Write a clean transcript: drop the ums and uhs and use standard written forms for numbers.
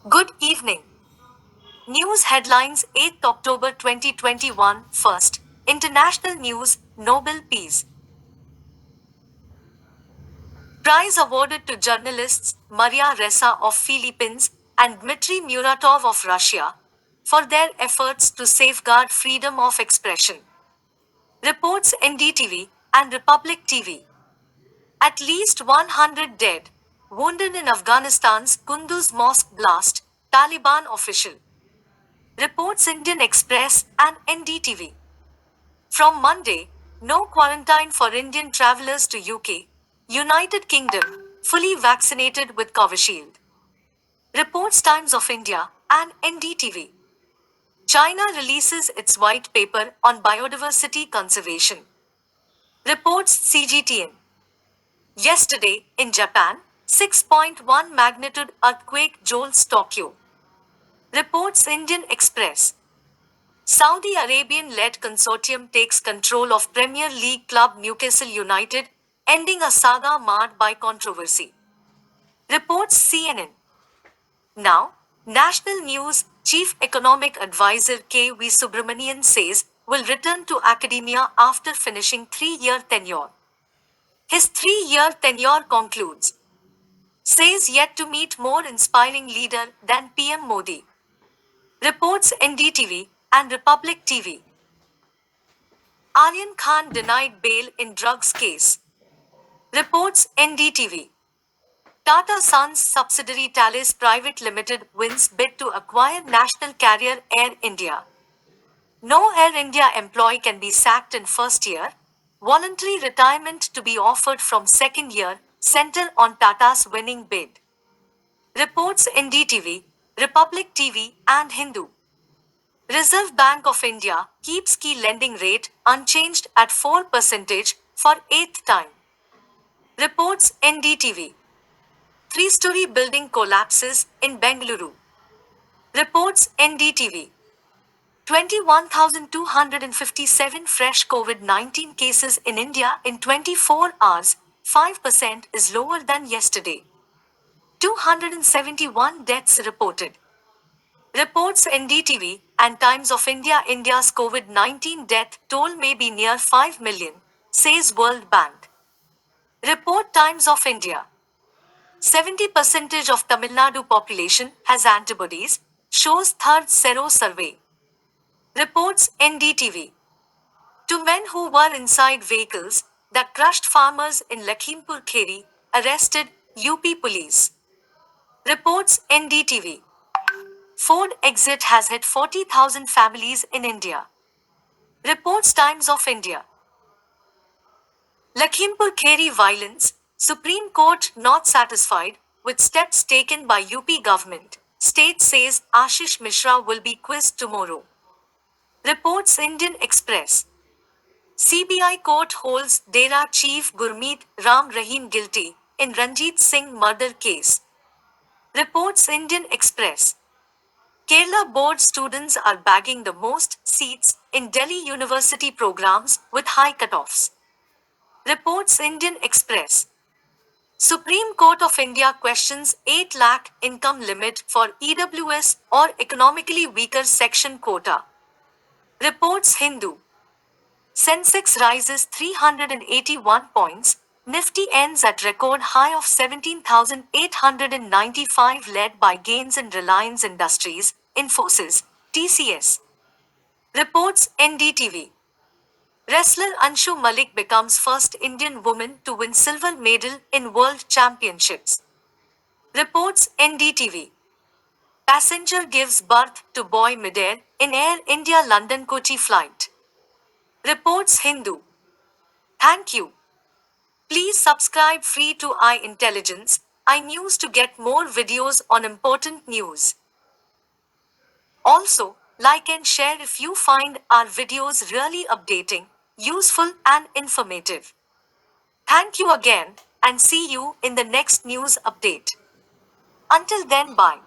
Good evening. News headlines 8th October 2021. First, international news, Nobel Peace Prize awarded to journalists Maria Ressa of Philippines and Dmitry Muratov of Russia for their efforts to safeguard freedom of expression. Reports NDTV and Republic TV. At least 100 dead, wounded in Afghanistan's Kunduz mosque blast, Taliban official. Reports Indian Express and NDTV. From Monday, no quarantine for Indian travelers to UK, United Kingdom, fully vaccinated with Covishield. Reports Times of India and NDTV. China releases its white paper on biodiversity conservation. Reports CGTN. Yesterday, in Japan, 6.1 magnitude earthquake jolts Tokyo. Reports Indian Express. Saudi Arabian-led consortium takes control of Premier League club Newcastle United, ending a saga marred by controversy. Reports CNN. Now, national news, Chief Economic Advisor K.V. Subramanian says will return to academia after finishing 3-year tenure. His 3-year tenure concludes. Says yet to meet more inspiring leader than PM Modi. Reports NDTV and Republic TV. Aryan Khan denied bail in drugs case. Reports NDTV. Tata Sons subsidiary Thales Private Limited wins bid to acquire national carrier Air India. No Air India employee can be sacked in first year. Voluntary retirement to be offered from second year, center on Tata's winning bid. Reports NDTV, Republic TV and Hindu. Reserve Bank of India keeps key lending rate unchanged at 4% for 8th time. Reports NDTV. Three-story building collapses in Bengaluru. Reports NDTV. 21,257 fresh COVID-19 cases in India in 24 hours, 5% is lower than yesterday. 271 deaths reported. Reports NDTV and Times of India. India's COVID-19 death toll may be near 5 million, says World Bank. Report Times of India. 70% of Tamil Nadu population has antibodies, shows third Sero survey. Reports NDTV. Two men who were inside vehicles that crushed farmers in Lakhimpur Kheri, arrested, UP police. Reports NDTV. Ford exit has hit 40,000 families in India. Reports Times of India. Lakhimpur Kheri violence, Supreme Court not satisfied with steps taken by UP government. State says Ashish Mishra will be quizzed tomorrow. Reports Indian Express. CBI court holds Dera chief Gurmeet Ram Rahim guilty in Ranjit Singh murder case. Reports Indian Express. Kerala board students are bagging the most seats in Delhi University programs with high cutoffs. Reports Indian Express. Supreme Court of India questions 8 lakh income limit for EWS or economically weaker section quota. Reports Hindu. Sensex rises 381 points, Nifty ends at record high of 17,895 led by gains in Reliance Industries, Infosys, TCS. Reports NDTV. Wrestler Anshu Malik becomes first Indian woman to win silver medal in World Championships. Reports NDTV. Passenger gives birth to boy midair in Air India London Kochi flight. Reports Hindu. Thank you. Please subscribe free to iIntelligence, iNews to get more videos on important news. Also, like and share if you find our videos really updating, useful and informative. Thank you again and see you in the next news update. Until then, bye.